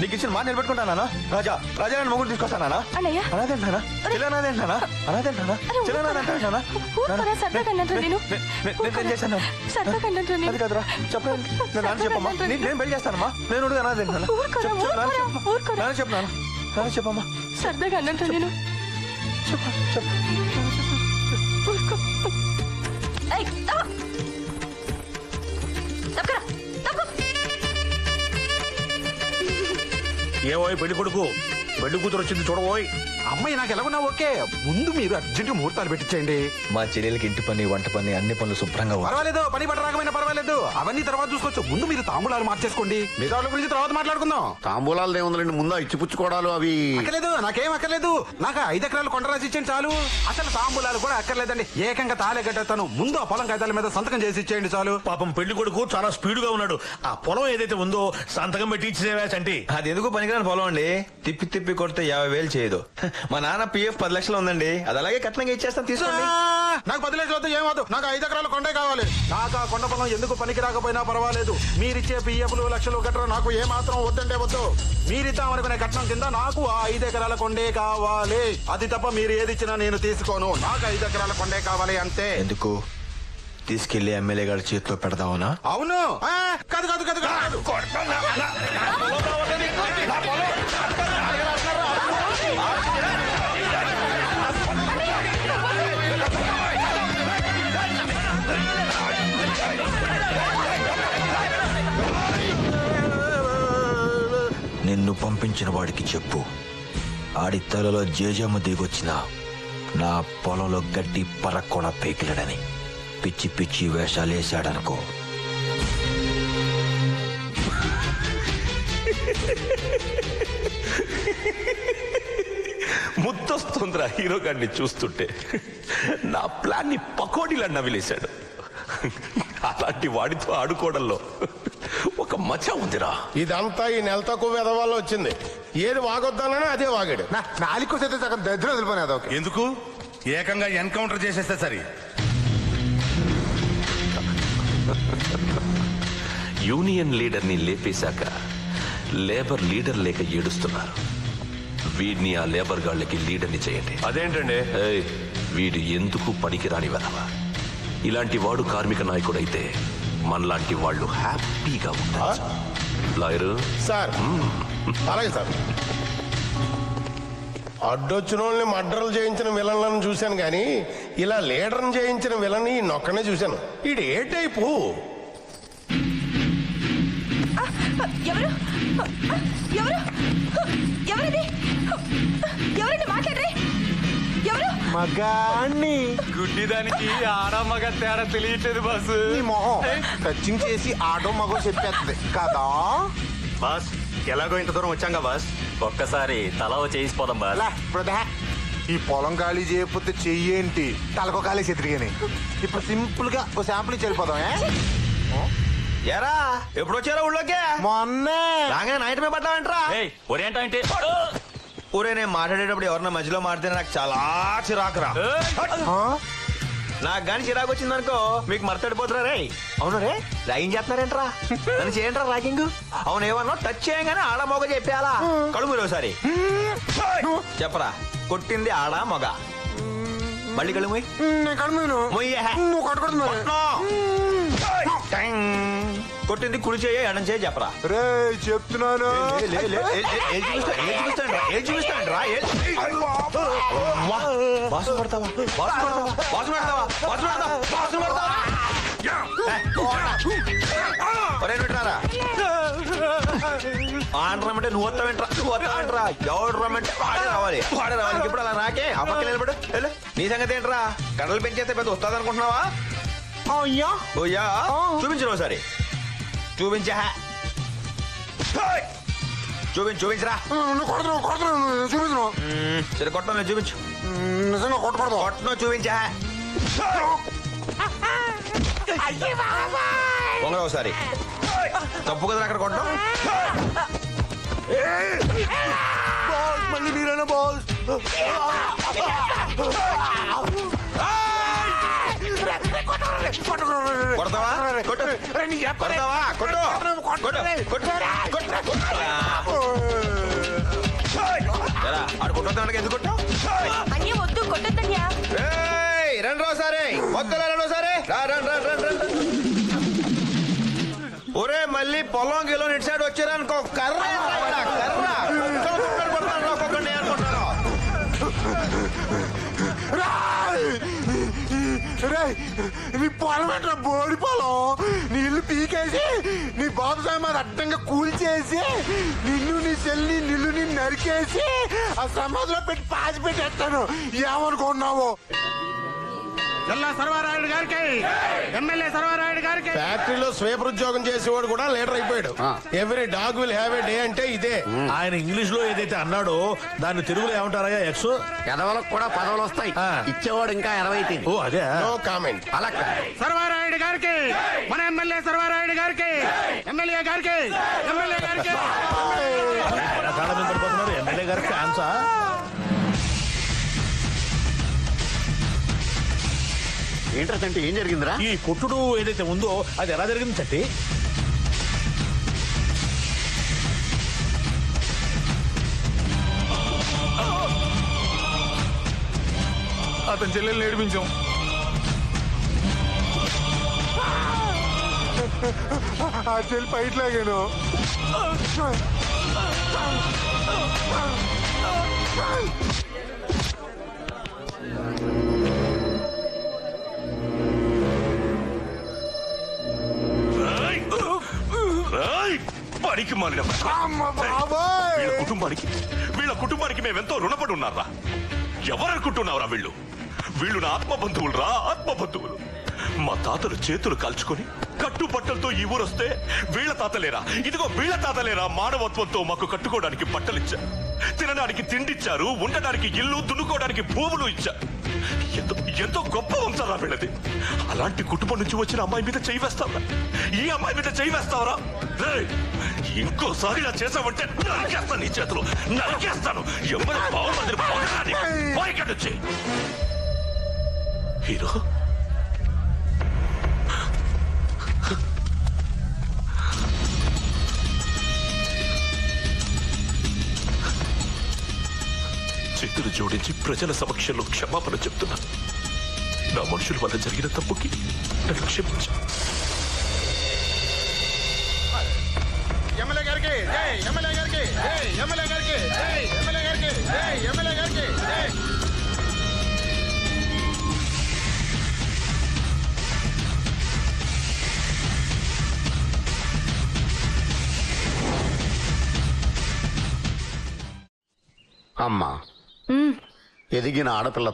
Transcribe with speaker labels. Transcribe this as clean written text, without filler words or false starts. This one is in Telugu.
Speaker 1: నీకు ఇచ్చిన మాట నిలబెట్టుకుంటానా? రాజా రాజా నేను మొగుడు తీసుకొస్తానా?
Speaker 2: అన్నయ్య.
Speaker 1: అనాదేంటానా? చిల్లనాదేంటానా? అనాదేంటానా? చిల్లనాదంటానా?
Speaker 2: ఊరుకోరా, సరదాగా అన్నానురా నేను.
Speaker 1: నేను చేశాను.
Speaker 2: సరదాగా అన్నానురా నేను.
Speaker 1: అది కదరా చెప్పండి. నేను నాన్న చెప్పమ్మా. నేను పెళ్లి చేస్తానమ్మా. నేను అనాదేంటానా?
Speaker 2: ఊరుకోరా, ఊరుకోరా.
Speaker 1: నాన్న చెప్పనా? నాన్న చెప్పమ్మా.
Speaker 2: సరదాగా అన్నానురా నేను.
Speaker 1: చెప్పు.
Speaker 2: ఊరుకో. ఏయ్, తప్ప. తప్పకరా, తప్ప.
Speaker 3: ఏవోయ్ పెళ్లి కొడుకు, పెళ్లి కూతురు వచ్చింది చూడబోయ్.
Speaker 4: అమ్మాయి నాకు ఎలాగున్నా ఓకే, ముందు మీరు అర్జెంట్ ముహూర్తాలు పెట్టించండి.
Speaker 1: మా చెల్లెలకి ఇంటి పని వంట పని అన్ని పనులు శుభ్రంగా
Speaker 4: పర్వాలేదు, పని పట్ట రాకపోయినా పర్వాలేదు, అవన్నీ తర్వాత చూసుకోవచ్చు. ముందు మీరు తాంబూలాలు మార్చేసుకోండి, మిగతా వాళ్ళ గురించి తర్వాత మాట్లాడుకుందాం.
Speaker 5: తాంబూలాలు ఏముందండి, ముందు ఇచ్చిపుచ్చుకోవడాలు అవి.
Speaker 4: అక్కర్లేదు, నాకేం అక్కర్లేదు. నాకు 5 ఎకరాలు కొండ రాసి ఇచ్చేయండి చాలు. అసలు తాంబూలాలు కూడా అక్కర్లేదండి, ఏకంగా తాళే కట్టేస్తాను. ముందు ఆ పొలం కాగితాల మీద సంతకం చేసి ఇచ్చేయండి చాలు.
Speaker 3: పాపం పెళ్లి కొడుకు చాలా స్పీడ్ గా ఉన్నాడు. ఆ పొలం ఏదైతే ఉందో సంతకం పెట్టి ఇచ్చేవా చంటి.
Speaker 1: అది ఎందుకు పనికిరాని పొలం అండి, తిప్పి కొడితే 50,000 చేయదు. మా నాన్న PF 10 లక్షలు ఉందండి, అది అలాగే కట్నంగా ఇచ్చేస్తాను, తీసుకోండి.
Speaker 4: నాకు 10 లక్షలు వద్దు, ఏమవుదు. నాకు 5 ఎకరాల కొండే కావాలి. నాకు ఆ కొండ పొలం ఎందుకు పనికి రాకపోయినా పర్వాలేదు. మీరిచ్చే PFలు లక్షలు గట్రా నాకు ఏమాత్రం వద్దంటే వద్దు. మీరిద్దామనుకునే కట్నం కింద నాకు ఆ 5 ఎకరాల కొండే కావాలి. అది తప్ప మీరు ఏది ఇచ్చినా నేను తీసుకోను. నాకు 5 ఎకరాల కొండే కావాలి అంతే.
Speaker 1: ఎందుకు తీసుకెళ్లి ఎమ్మెల్యే గారి చేతిలో పెడదావునా?
Speaker 4: అవును. కాదు కాదు కాదు కాదు.
Speaker 1: నిన్ను పంపించిన వాడికి చెప్పు, ఆడి తలలో జేజమ్మ దిగొచ్చిన నా పొలంలో గడ్డి పరక్కొన పేకిలడని. పిచ్చి పిచ్చి వేషాలేశాడనుకో.
Speaker 6: ముద్దొస్తుందిరా హీరో గారిని చూస్తుంటే. నా ప్లాన్ ని పకోడీలా నవిలేశాడు. అలాంటి వాడితో ఆడుకోవడంలో ఒక మజా ఉందిరా.
Speaker 4: ఇదంతా ఈ నెల తక్కువ వెదవాళ్ళ వచ్చింది. ఏది వాగొద్దానని అదే వాగాడు. నాలుగు సగం దగ్గర వదిలిపోయినది. ఓకే,
Speaker 3: ఎందుకు ఏకంగా ఎన్కౌంటర్ చేసేస్తే సరి.
Speaker 6: యూనియన్ లీడర్ ని లేపేశాక లేబర్ లీడర్ లేక ఏడుస్తున్నారు. వీడిని ఆ లేబర్ గాళ్ళకి లీడర్ని చేయండి.
Speaker 7: అదేంటండి?
Speaker 6: వీడు ఎందుకు పనికిరాని వెధవా. ఇలాంటి వాడు కార్మిక నాయకుడైతే మనలాంటి వాళ్ళు హ్యాపీగా ఉంటారు. Lawyer
Speaker 4: sir. అలాగే సార్. అడ్డొచ్చిన వాళ్ళని మర్డర్లు చేయించిన విలన్లను చూశాను కానీ ఇలా లీడర్ని చేయించిన విలన్ నొక్కనే చూశాను. ఇది ఏ టైపు?
Speaker 2: ఎవరు ఎవరు ఎవరిది ఎవరండి మాట్లాడరే? ఎవరు?
Speaker 7: మగాణ్ణి.
Speaker 4: గుడ్డిదానికి ఆడ మగ తేడా తెలియట్లేదు బాసు. టచింగ్ చేసి ఆడో మగో చెప్పేస్తుంది కదా
Speaker 3: బాస్. ఎలాగో ఇంత దూరం వచ్చాంగా బాస్, ఒక్కసారి తల చేసిపోదాం బాస్.
Speaker 4: ఈ పొలం ఖాళీ చేయకపోతే చెయ్యేంటి, తలకో ఖాళీ చెతిరిగాని. ఇప్పుడు సింపుల్ గా ఒక శాంపుల్ చెల్లిపోదాం.
Speaker 1: ఎరా ఎప్పుడు వచ్చారా ఊళ్ళోకే?
Speaker 4: మొన్నే
Speaker 1: రాగానే నైట్ మీద పడ్డావంటరా?
Speaker 3: అంటే
Speaker 1: ఊరే నేను మాట్లాడేటప్పుడు ఎవరన్నా మధ్యలో మాడితే నాకు చాలా చిరాకురా. నాకు గాని చిరాకు వచ్చిందనుకో మీకు మర్తడిపోతురా రే. అవును రే, ర్యాగింగ్ చేస్తున్నారేంట్రా? నన్ను చేయండిరా ర్యాగింగ్. అవును, ఏమన్నా టచ్ చేయగానే ఆడ మొగ చెప్పేయాలా? కడుగు మీరు ఒకసారి చెప్పరా, కొట్టింది ఆడ మొగ? మళ్ళీ కడుగు కొట్టింది కుడి చేయ ఎడం చేయ చెప్పరా.
Speaker 4: రే చెప్తున్నాను.
Speaker 1: బాసు పడతావా? ఆడరమ్మంటే నువ్వు వస్తావేంట్రా? ఎవడు రమ్మంటే వాడే రావాలి. ఇప్పుడు అలా నాకే ఆ పక్క నిలబడు. నీ సంగతి ఏంట్రా? కడలు పెంచేస్తే పెద్ద వస్తుంది అనుకుంటున్నావా? చూపించు ఒకసారి. చూపించా. చూపించరా. సరే కొట్టను చూపించు. కొట్టను చూపించా. పొంగ ఒకసారి. తప్పు కదా అక్కడ కొట్టడం. మళ్ళీ మీరేనా బాల్? కొడతావా? కొట్టు. కొడతావా? కొట్టు. కొడతానికి ఎందుకు కొట్టావు?
Speaker 2: అన్నీ వద్దు కొట్టద్దన్యా.
Speaker 1: ఏయ్, రండి రా సరే వద్దులా రండి సరే ఒరే మళ్ళీ పొలం గిలో ఇటు సైడ్ వచ్చారనుకో కర్ర కొడతాను ఒక్కొక్కడిని అనుకుంటారు.
Speaker 4: నీ పొలం ఏంట్రా బోడి పొలం? నీ ఇల్లు పీకేసి నీ బాబు సామాన్ అడ్డంగా కూల్చేసి నిన్ను నీ చెల్లి నిన్ను నరికేసి ఆ సమాధిలో పెట్టి పాచి పెట్టేస్తాను. ఏమనుకున్నావు?
Speaker 3: సర్వారాయుడు గారికి, ఎమ్మెల్యే సర్వారాయుడు గారికి.
Speaker 4: ఫ్యాక్టరీలో స్వీపర్ ఉద్యోగం చేసేవాడు కూడా లీడర్ అయిపోయాడు. Every dog will have a day అంటే ఇదే.
Speaker 7: ఆయన ఇంగ్లీష్ లో ఏదైతే అన్నాడో దాన్ని తెలుగులో ఏమంటారయ్యా? ఎక్స్
Speaker 5: ఎదవలకు కూడా పదవులు వస్తాయి. ఇచ్చేవాడు ఇంకా 20.
Speaker 7: ఓ అదే.
Speaker 4: No comment.
Speaker 5: అలా
Speaker 3: సర్వారాయుడు గారికి, మన ఎమ్మెల్యే సర్వారాయుడు గారికి, ఎమ్మెల్యే గారికి, ఎమ్మెల్యే గారికి.
Speaker 7: ఎమ్మెల్యే గారికి ఫ్యాన్సా?
Speaker 5: ఏంటంటే ఏం జరిగిందిరా?
Speaker 7: ఈ కొట్టుడు ఏదైతే ఉందో అది ఎలా జరిగింది చట్టి?
Speaker 4: అతని చెల్లెలు నేర్పించాం. ఆ చెల్లి పైట్ లాగాను.
Speaker 6: పనికి మాలిన వీళ్ళ కుటుంబానికి మేమెంతో రుణపడి ఉన్నారా? ఎవరనుకుంటున్నావురా వీళ్ళు? వీళ్ళు నా ఆత్మబంధువులు రా, ఆత్మబంధువులు. మా తాతలు చేతులు కాల్చుకొని కట్టుబట్టలతో ఈ ఊరొస్తే వీళ్ళ తాతలేరా, ఇదిగో వీళ్ళ తాతలేరా మానవత్వంతో మాకు కట్టుకోవడానికి బట్టలిచ్చారు, తినడానికి తిండిచ్చారు, ఉండడానికి ఇల్లు, దున్నుకోవడానికి భూములు ఇచ్చారు. ఎంతో గొప్ప వంశరా వీళ్ళది. అలాంటి కుటుంబం నుంచి వచ్చిన అమ్మాయి మీద చేయి వేస్తావరా? ఈ అమ్మాయి మీద చేయి వేస్తావరా? ఇంకోసారి ఇలా చేసావంటే నరికేస్తాను, నీ చేతులు నరికేస్తాను. ఎవరు బాగుంది హీరో. చేతులు జోడించి ప్రజల సమక్షంలో క్షమాపణ చెప్తున్నా. నా మనుషుల వల్ల జరిగిన తప్పుకి నన్ను క్షమించు.
Speaker 4: ఎమ్మెల్యే గారికి జై, ఎమ్మెల్యే గారికి జై, ఎమ్మెల్యే గారికి జై, ఎమ్మెల్యే గారికి జై, ఎమ్మెల్యే గారికి జై.
Speaker 5: అమ్మా, ఎదిగిన ఆడపిల్ల